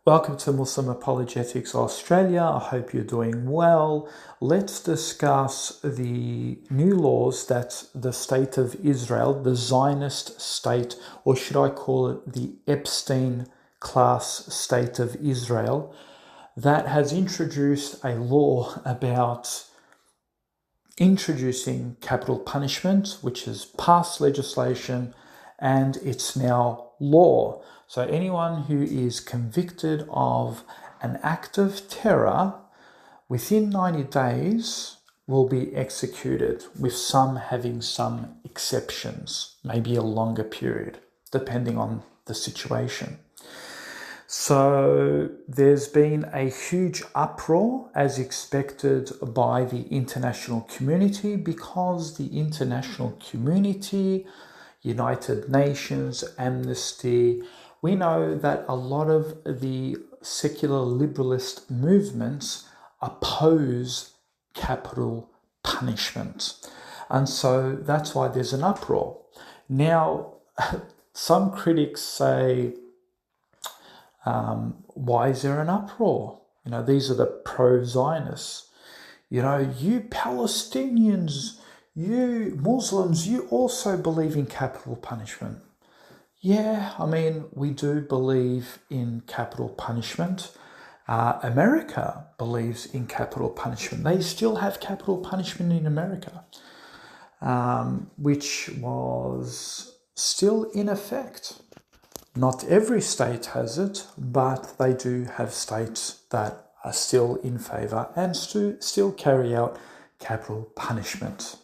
Welcome to Muslim Apologetics Australia. I hope you're doing well. Let's discuss the new laws that the State of Israel, the Zionist state, or should I call it the Epstein class state of Israel, that has introduced a law about introducing capital punishment, which is passed legislation and it's now law. So anyone who is convicted of an act of terror within 90 days will be executed, with some having some exceptions, maybe a longer period, depending on the situation. So there's been a huge uproar, as expected, by the international community, because the international community, United Nations, Amnesty, we know that a lot of the secular liberalist movements oppose capital punishment. And so that's why there's an uproar. Now, some critics say, why is there an uproar? These are the pro-Zionists. You Palestinians, you Muslims, you also believe in capital punishment. Yeah, we do believe in capital punishment. America believes in capital punishment. They still have capital punishment in America, which was still in effect. Not every state has it, but they do have states that are still in favour and still carry out capital punishment.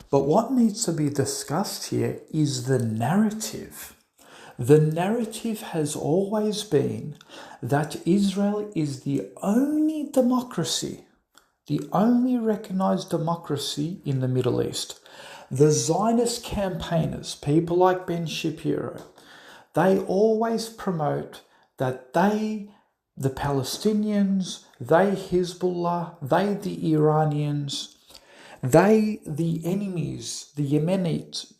But what needs to be discussed here is the narrative. The narrative has always been that Israel is the only democracy, the only recognised democracy in the Middle East. The Zionist campaigners, people like Ben Shapiro, they always promote that they, the Palestinians, they Hezbollah, they the Iranians, they the enemies, the Yemenites,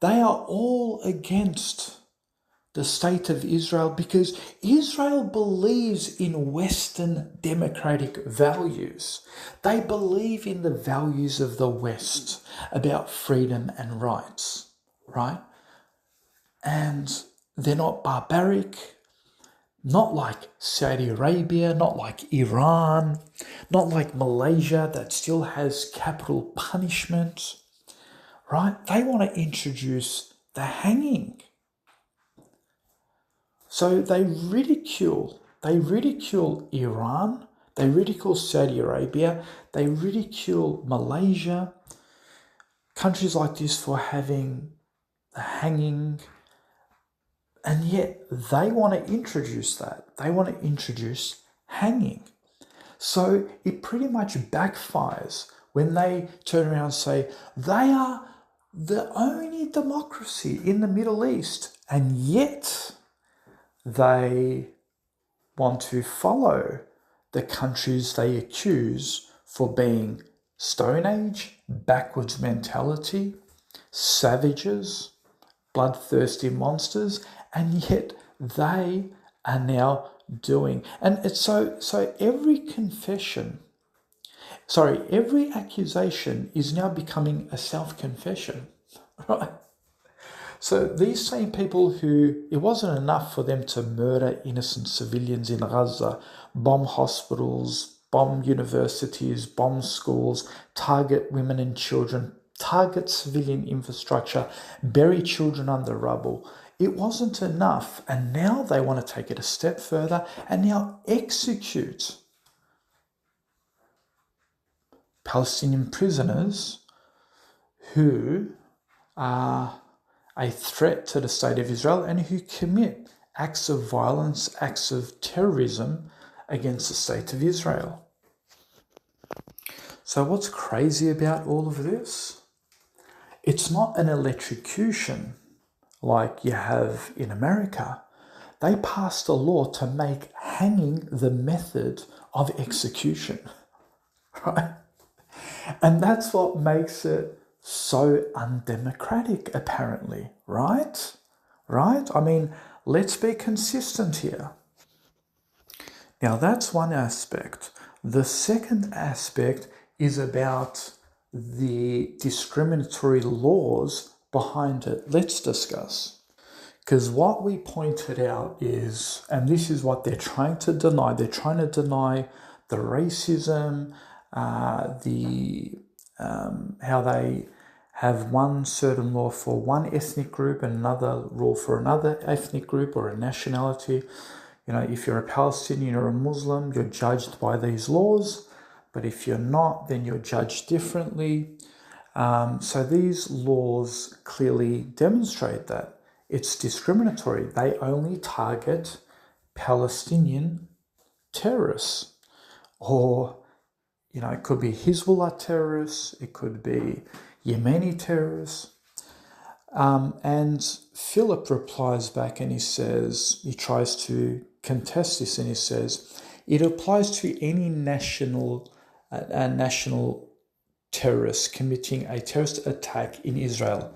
they are all against the state of Israel because Israel believes in Western democratic values. They believe in the values of the West about freedom and rights, right? And they're not barbaric, not like Saudi Arabia, not like Iran, not like Malaysia that still has capital punishment, right? They want to introduce the hanging. So they ridicule Iran, they ridicule Saudi Arabia, they ridicule Malaysia, countries like this for having the hanging, and yet they want to introduce that. They want to introduce hanging. So it pretty much backfires when they turn around and say they are the only democracy in the Middle East, and yet they want to follow the countries they accuse for being Stone Age, backwards mentality, savages, bloodthirsty monsters, and yet they are now doing. And it's so every accusation is now becoming a self-confession, right? So these same people who, it wasn't enough for them to murder innocent civilians in Gaza, bomb hospitals, bomb universities, bomb schools, target women and children, target civilian infrastructure, bury children under rubble. It wasn't enough, and now they want to take it a step further and now execute Palestinian prisoners who are a threat to the state of Israel and who commit acts of violence, acts of terrorism against the state of Israel. So what's crazy about all of this? It's not an electrocution like you have in America. They passed a law to make hanging the method of execution, right? And that's what makes it so undemocratic, apparently, right? Let's be consistent here. Now, that's one aspect. The second aspect is about the discriminatory laws behind it. Let's discuss. Because what we pointed out is, and this is what they're trying to deny, they're trying to deny the racism, how they have one certain law for one ethnic group and another rule for another ethnic group or a nationality. If you're a Palestinian or a Muslim, you're judged by these laws, but if you're not, then you're judged differently. So these laws clearly demonstrate that it's discriminatory. They only target Palestinian terrorists, or it could be Hezbollah terrorists, it could be Yemeni terrorists. And Philip replies back and he tries to contest this, and he says, it applies to any national terrorist committing a terrorist attack in Israel.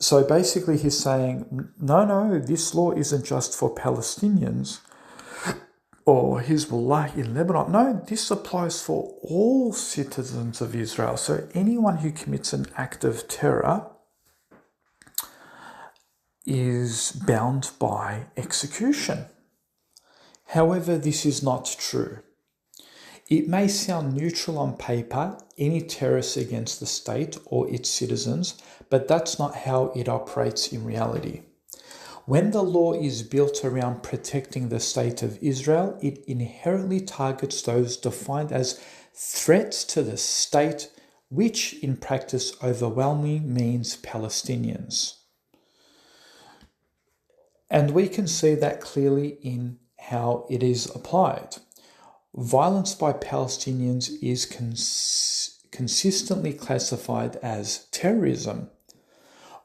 So basically he's saying, no, this law isn't just for Palestinians or Hezbollah in Lebanon. No, this applies for all citizens of Israel. So anyone who commits an act of terror is bound by execution. However, this is not true. It may sound neutral on paper, any terrorist against the state or its citizens, but that's not how it operates in reality. When the law is built around protecting the state of Israel, it inherently targets those defined as threats to the state, which in practice overwhelmingly means Palestinians. And we can see that clearly in how it is applied. Violence by Palestinians is consistently classified as terrorism.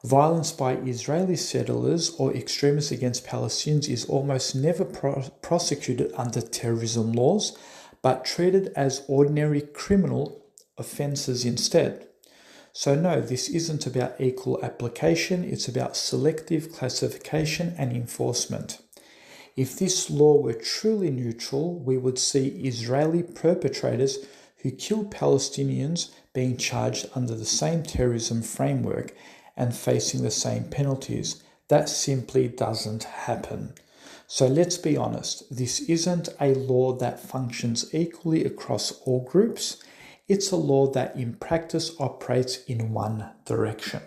Violence by Israeli settlers or extremists against Palestinians is almost never prosecuted under terrorism laws, but treated as ordinary criminal offences instead. So no, this isn't about equal application, it's about selective classification and enforcement. If this law were truly neutral, we would see Israeli perpetrators who kill Palestinians being charged under the same terrorism framework and facing the same penalties. That simply doesn't happen. So let's be honest, this isn't a law that functions equally across all groups. It's a law that in practice operates in one direction.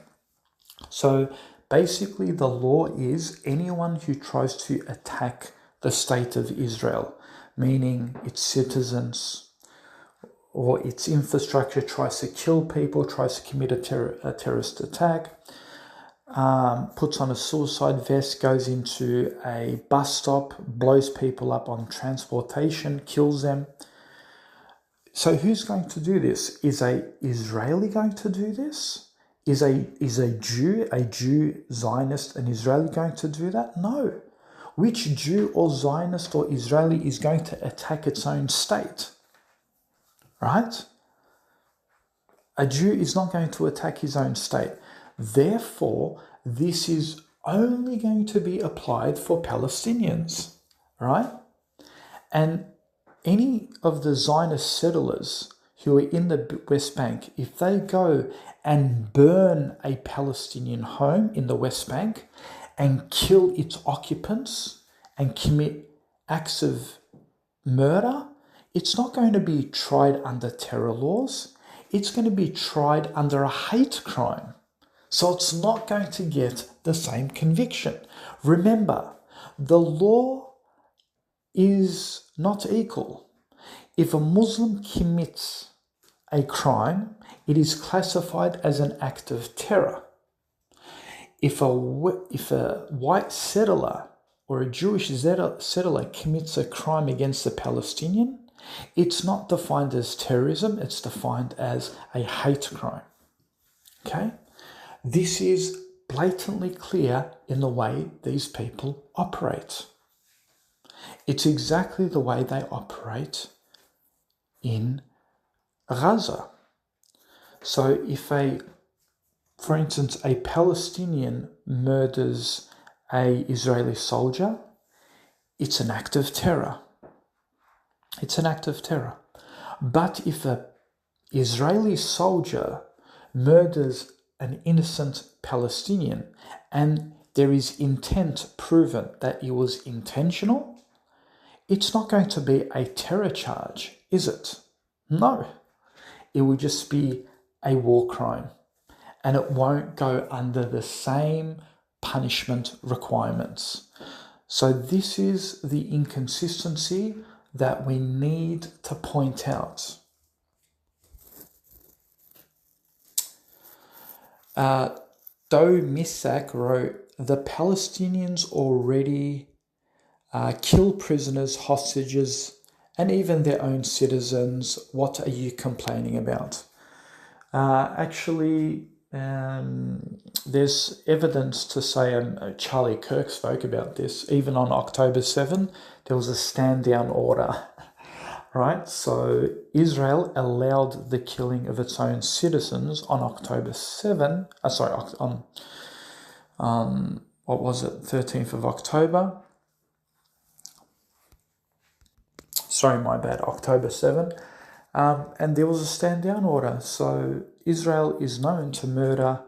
So basically the law is anyone who tries to attack the state of Israel, meaning its citizens or its infrastructure, tries to kill people, tries to commit a terrorist attack, puts on a suicide vest, goes into a bus stop, blows people up on transportation, kills them. So who's going to do this? Is a Israeli going to do this? Is a Jew, Zionist, an Israeli going to do that? No. Which Jew or Zionist or Israeli is going to attack its own state? Right? A Jew is not going to attack his own state. Therefore, this is only going to be applied for Palestinians, right? And any of the Zionist settlers who are in the West Bank, if they go and burn a Palestinian home in the West Bank and kill its occupants and commit acts of murder, it's not going to be tried under terror laws. It's going to be tried under a hate crime. So it's not going to get the same conviction. Remember, the law is not equal. If a Muslim commits a crime, it is classified as an act of terror. If a white settler or a Jewish settler commits a crime against a Palestinian, it's not defined as terrorism, it's defined as a hate crime. Okay? This is blatantly clear in the way these people operate. It's exactly the way they operate in Gaza. So if for instance, a Palestinian murders a Israeli soldier, it's an act of terror. It's an act of terror. But if an Israeli soldier murders an innocent Palestinian and there is intent proven that it was intentional, it's not going to be a terror charge, is it? No. It will just be a war crime, and it won't go under the same punishment requirements. So this is the inconsistency that we need to point out. Doe Missak wrote, the Palestinians already kill prisoners, hostages, and even their own citizens. What are you complaining about? There's evidence to say, Charlie Kirk spoke about this, even on October 7, there was a stand down order, right? So Israel allowed the killing of its own citizens on October 7, what was it, 13th of October? Sorry, my bad, October 7. And there was a stand down order. So Israel is known to murder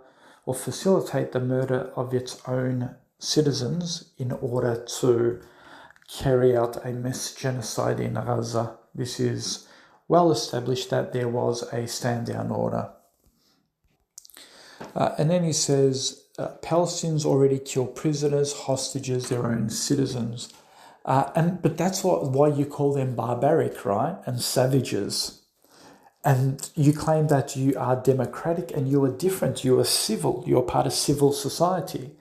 or facilitate the murder of its own citizens in order to carry out a mass genocide in Gaza. This is well established that there was a stand down order. And then he says, Palestinians already kill prisoners, hostages, their own citizens. But that's why you call them barbaric, right? And savages. And you claim that you are democratic and you are different. You are civil. You are part of civil society.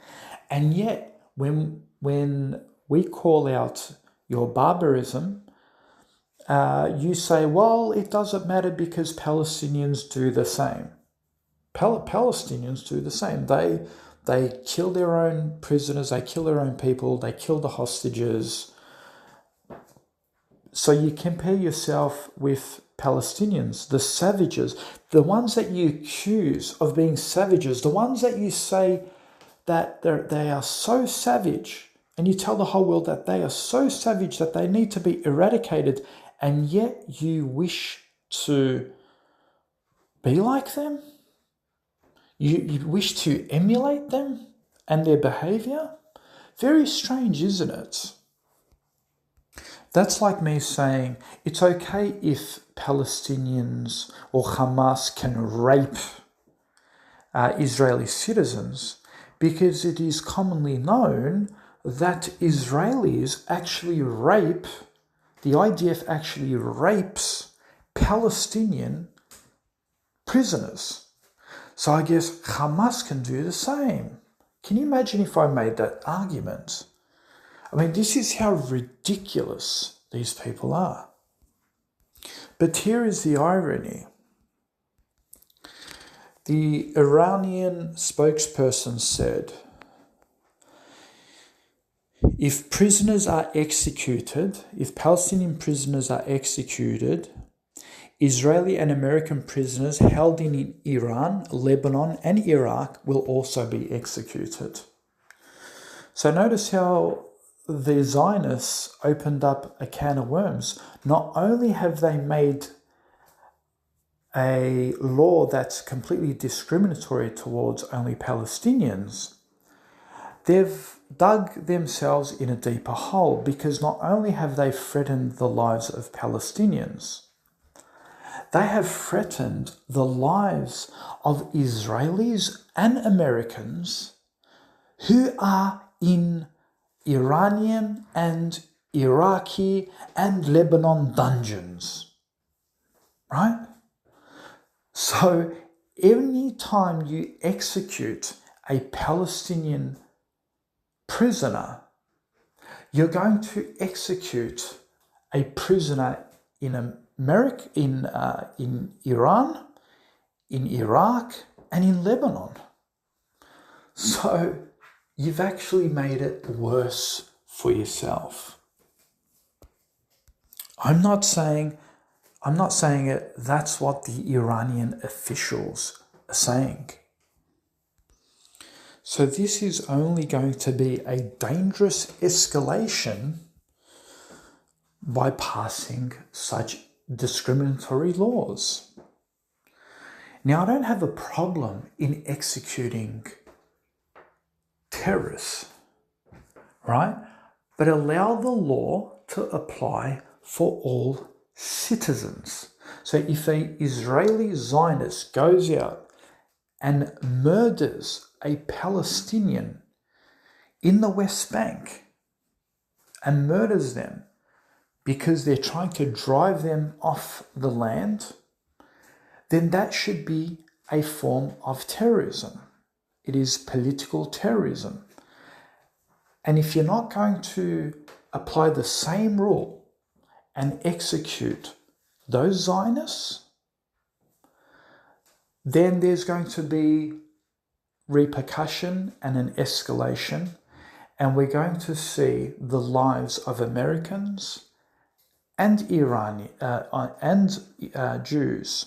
And yet, when we call out your barbarism, you say, well, it doesn't matter because Palestinians do the same. Palestinians do the same. They kill their own prisoners, they kill their own people, they kill the hostages. So you compare yourself with Palestinians, the savages, the ones that you accuse of being savages, the ones that you say that they are so savage, and you tell the whole world that they are so savage that they need to be eradicated, and yet you wish to be like them? You wish to emulate them and their behavior? Very strange, isn't it? That's like me saying it's okay if Palestinians or Hamas can rape Israeli citizens, because it is commonly known that Israelis actually rape, the IDF actually rapes Palestinian prisoners. So I guess Hamas can do the same. Can you imagine if I made that argument? I mean, this is how ridiculous these people are. But here is the irony. The Iranian spokesperson said, if Palestinian prisoners are executed, Israeli and American prisoners held in Iran, Lebanon, and Iraq will also be executed. So notice how the Zionists opened up a can of worms. Not only have they made a law that's completely discriminatory towards only Palestinians, they've dug themselves in a deeper hole, because not only have they threatened the lives of Palestinians, they have threatened the lives of Israelis and Americans who are in Iranian and Iraqi and Lebanon dungeons, right? So any time you execute a Palestinian prisoner, you're going to execute a prisoner in America, in Iran, in Iraq, and in Lebanon. So you've actually made it worse for yourself. I'm not saying it. That's what the Iranian officials are saying. So this is only going to be a dangerous escalation by passing such discriminatory laws. Now, I don't have a problem in executing terrorists, right? But allow the law to apply for all citizens. So if an Israeli Zionist goes out and murders a Palestinian in the West Bank and murders them because they're trying to drive them off the land, then that should be a form of terrorism. It is political terrorism. And if you're not going to apply the same rule and execute those Zionists, then there's going to be repercussion and an escalation, and we're going to see the lives of Americans and Jews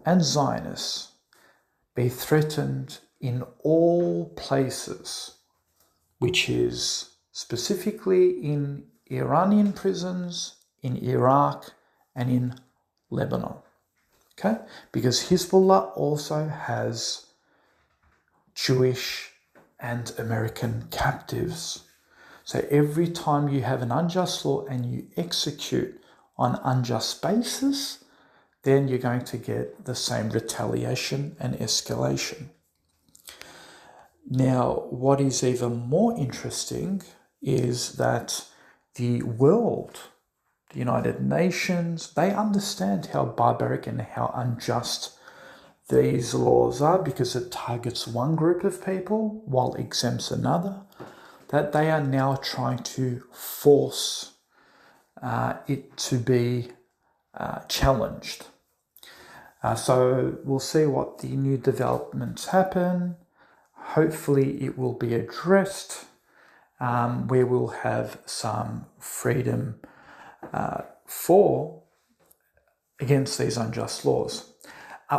and Zionists be threatened in all places, which is specifically in Iranian prisons, in Iraq, and in Lebanon. Okay? Because Hezbollah also has Jewish and American captives. So every time you have an unjust law and you execute on unjust basis, then you're going to get the same retaliation and escalation. Now, what is even more interesting is that the world, the United Nations, they understand how barbaric and how unjust these laws are, because it targets one group of people while exempts another, that they are now trying to force it to be challenged. So we'll see what the new developments happen. Hopefully it will be addressed, where we'll have some freedom against these unjust laws.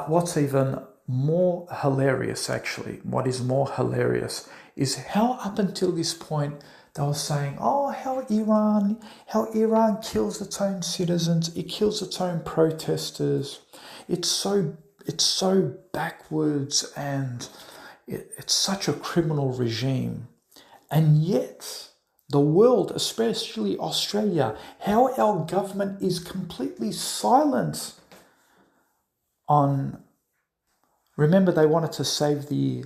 What's even more hilarious, actually, what is more hilarious is how up until this point they were saying, oh, how Iran kills its own citizens, it kills its own protesters. It's so backwards, and it's such a criminal regime. And yet the world, especially Australia, how our government is completely silent on, remember they wanted to save the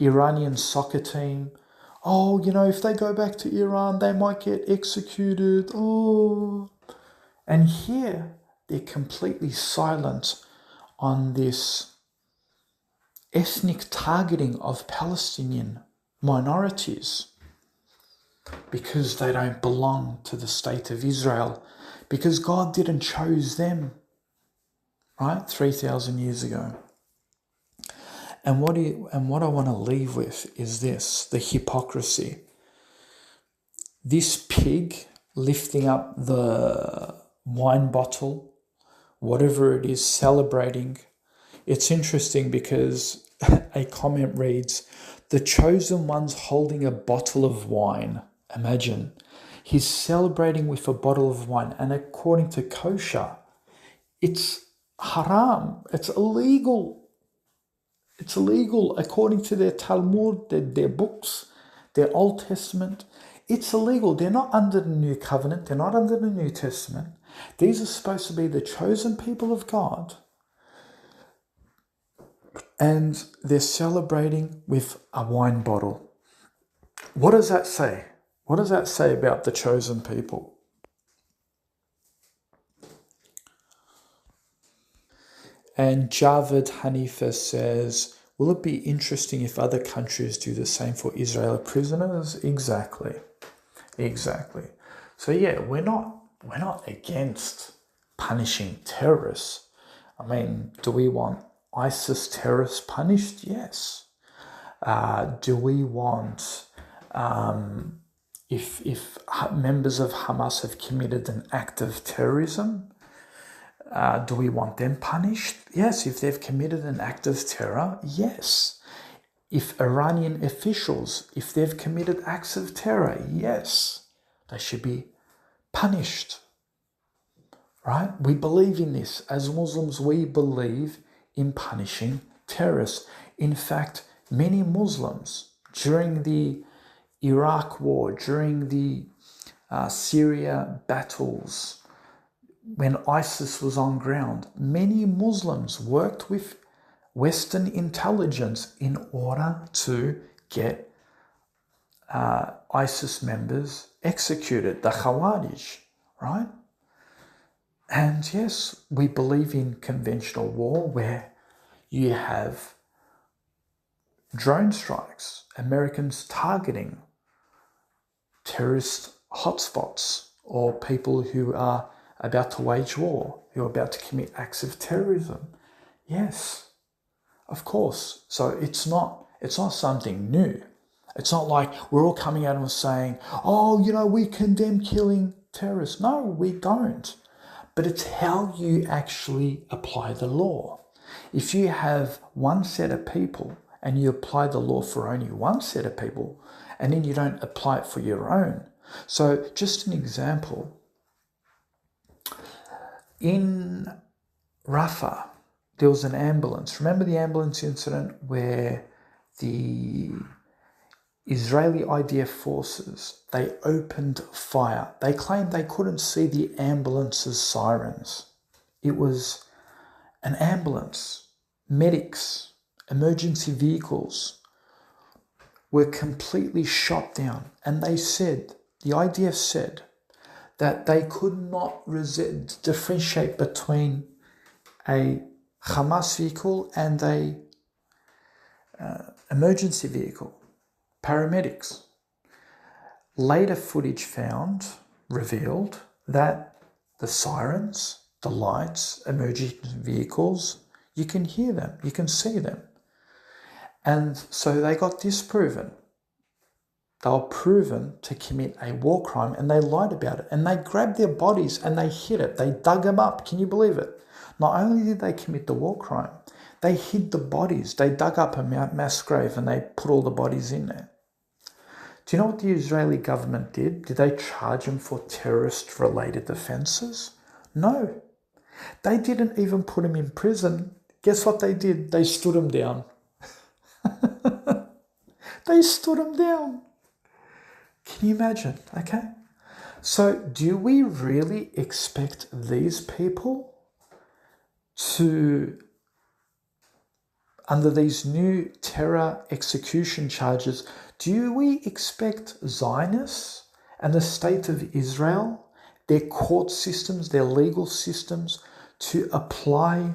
Iranian soccer team. Oh, if they go back to Iran, they might get executed. Oh. And here they're completely silent on this ethnic targeting of Palestinian minorities because they don't belong to the state of Israel, because God didn't choose them, right? 3,000 years ago. And what I want to leave with is this, the hypocrisy. This pig lifting up the wine bottle, whatever it is, celebrating. It's interesting because a comment reads, the chosen one's holding a bottle of wine. Imagine. He's celebrating with a bottle of wine, and according to kosher, it's haram. It's illegal. It's illegal according to their Talmud, their books, their Old Testament. It's illegal. They're not under the New Covenant. They're not under the New Testament. These are supposed to be the chosen people of God. And they're celebrating with a wine bottle. What does that say? What does that say about the chosen people? And Javed Hanifa says, will it be interesting if other countries do the same for Israeli prisoners? Exactly. So yeah, we're not against punishing terrorists. I mean, do we want ISIS terrorists punished? Yes. Do we want, if members of Hamas have committed an act of terrorism, do we want them punished? Yes. If they've committed an act of terror, yes. If Iranian officials, if they've committed acts of terror, yes, they should be punished, right? We believe in this. As Muslims, we believe in punishing terrorists. In fact, many Muslims during the Iraq War, during the Syria battles, when ISIS was on ground, many Muslims worked with Western intelligence in order to get ISIS members executed, the Khawarij, right? And yes, we believe in conventional war where you have drone strikes, Americans targeting terrorist hotspots or people who are about to wage war, who are about to commit acts of terrorism. Yes, of course. So it's not something new. It's not like we're all coming out and saying, oh, we condemn killing terrorists. No, we don't. But it's how you actually apply the law. If you have one set of people and you apply the law for only one set of people, and then you don't apply it for your own. So just an example, in Rafah, there was an ambulance. Remember the ambulance incident where the Israeli IDF forces, they opened fire. They claimed they couldn't see the ambulance's sirens. It was an ambulance. Medics, emergency vehicles were completely shot down. And they said, the IDF said, that they could not differentiate between a Hamas vehicle and a emergency vehicle. Paramedics. Later footage revealed that the sirens, the lights, emergency vehicles, you can hear them, you can see them. And so they got disproven. They were proven to commit a war crime and they lied about it. And they grabbed their bodies and they hid it. They dug them up. Can you believe it? Not only did they commit the war crime, they hid the bodies. They dug up a mass grave and they put all the bodies in there. Do you know what the Israeli government did? Did they charge them for terrorist-related offences? No. They didn't even put them in prison. Guess what they did? They stood them down. They stood them down. Can you imagine? Okay. So do we really expect these people to, under these new terror execution charges, do we expect Zionists and the state of Israel, their court systems, their legal systems, to apply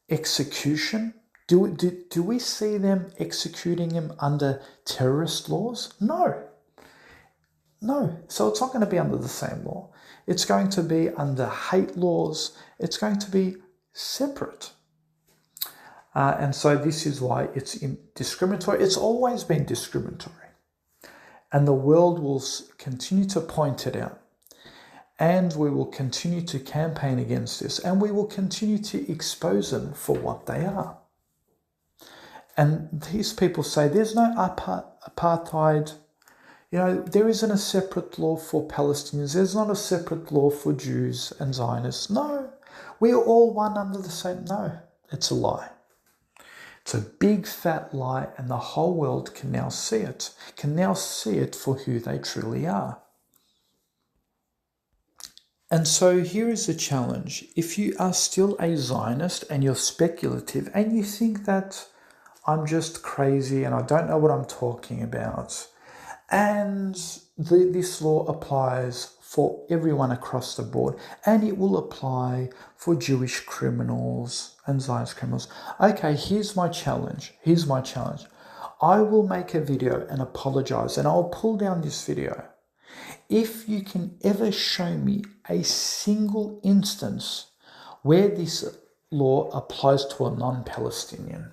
execution? Do we see them executing him under terrorist laws? No. So it's not going to be under the same law. It's going to be under hate laws. It's going to be separate. And so this is why it's discriminatory. It's always been discriminatory. And the world will continue to point it out. And we will continue to campaign against this. And we will continue to expose them for what they are. And these people say there's no apartheid. There isn't a separate law for Palestinians. There's not a separate law for Jews and Zionists. No, we are all one under the same. No, it's a lie. It's a big fat lie, and the whole world can now see it for who they truly are. And so here is the challenge. If you are still a Zionist and you're speculative and you think that I'm just crazy and I don't know what I'm talking about, and this law applies for everyone across the board, and it will apply for Jewish criminals and Zionist criminals. Okay, here's my challenge. I will make a video and apologize, and I'll pull down this video. If you can ever show me a single instance where this law applies to a non-Palestinian,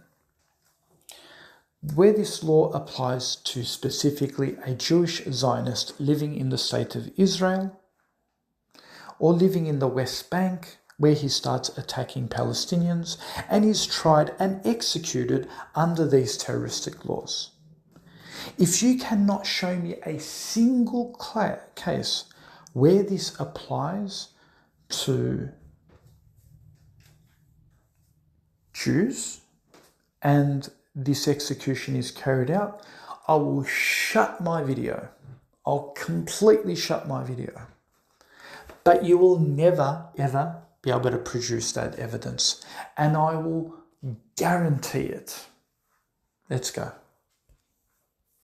where this law applies to specifically a Jewish Zionist living in the state of Israel, or living in the West Bank, where he starts attacking Palestinians and is tried and executed under these terroristic laws. If you cannot show me a single case where this applies to Jews and this execution is carried out, I will shut my video. I'll completely shut my video. But you will never, ever be able to produce that evidence. And I will guarantee it. Let's go.